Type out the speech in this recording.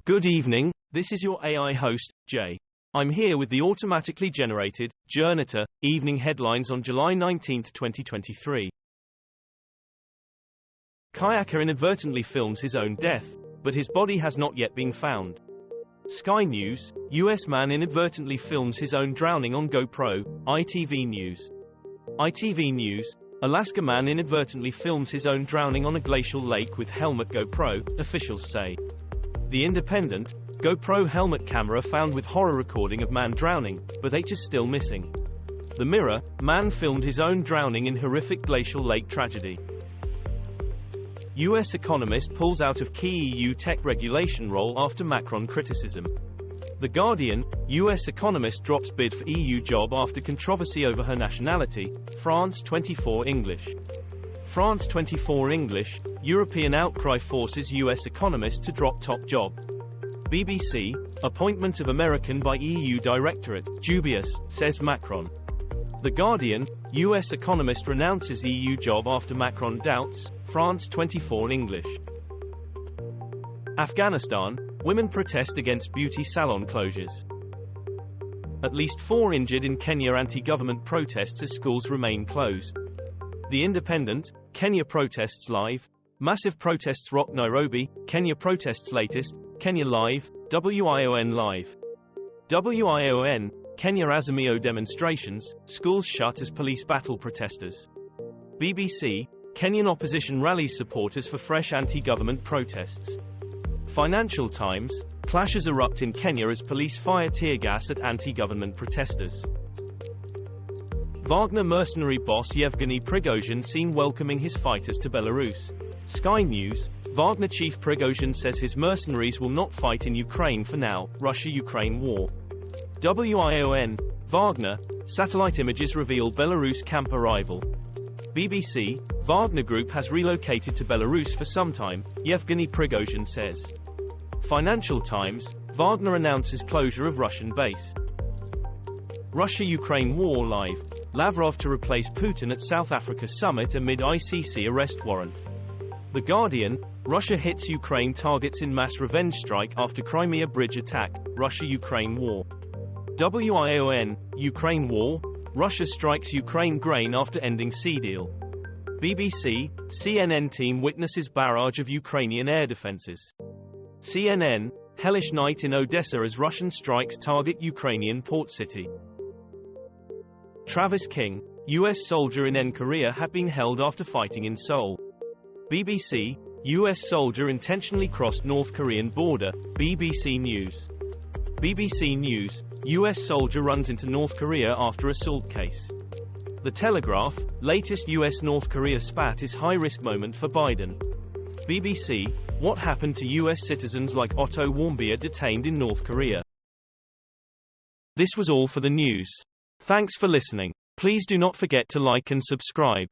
Good evening, this is your AI host, Jay. I'm here with the automatically generated, Journato, evening headlines on July 19, 2023. Kayaker inadvertently films his own death, but his body has not yet been found. Sky News, US man inadvertently films his own drowning on GoPro. ITV News. ITV News, Alaska man inadvertently films his own drowning on a glacial lake with helmet GoPro, officials say. The Independent, GoPro helmet camera found with horror recording of man drowning, but H is still missing. The Mirror, man filmed his own drowning in horrific glacial lake tragedy. US economist pulls out of key EU tech regulation role after Macron criticism. The Guardian, US economist drops bid for EU job after controversy over her nationality. France 24 English. France 24 English, European outcry forces US economist to drop top job. BBC, appointment of American by EU directorate, dubious, says Macron. The Guardian, US economist renounces EU job after Macron doubts. France 24 English. Afghanistan, women protest against beauty salon closures. At least 4 injured in Kenya anti-government protests as schools remain closed. The Independent, Kenya protests live. Massive protests rock Nairobi. Kenya protests latest. Kenya live. WION live. WION, Kenya Azimio demonstrations. Schools shut as police battle protesters. BBC, Kenyan opposition rallies supporters for fresh anti-government protests. Financial Times, clashes erupt in Kenya as police fire tear gas at anti-government protesters. Wagner mercenary boss Yevgeny Prigozhin seen welcoming his fighters to Belarus. Sky News, Wagner chief Prigozhin says his mercenaries will not fight in Ukraine for now. Russia-Ukraine war. WION, Wagner, satellite images reveal Belarus camp arrival. BBC, Wagner Group has relocated to Belarus for some time, Yevgeny Prigozhin says. Financial Times, Wagner announces closure of Russian base. Russia-Ukraine war live. Lavrov to replace Putin at South Africa summit amid ICC arrest warrant. The Guardian, Russia hits Ukraine targets in mass revenge strike after Crimea bridge attack. Russia-Ukraine war. WION, Ukraine war, Russia strikes Ukraine grain after ending sea deal. BBC, CNN team witnesses barrage of Ukrainian air defenses. CNN, hellish night in Odessa as Russian strikes target Ukrainian port city. Travis King, US soldier in Korea had been held after fighting in Seoul. BBC, US soldier intentionally crossed North Korean border. BBC News. BBC News, US soldier runs into North Korea after assault case. The Telegraph, latest US-North Korea spat is high-risk moment for Biden. BBC, what happened to US citizens like Otto Warmbier detained in North Korea? This was all for the news. Thanks for listening. Please do not forget to like and subscribe.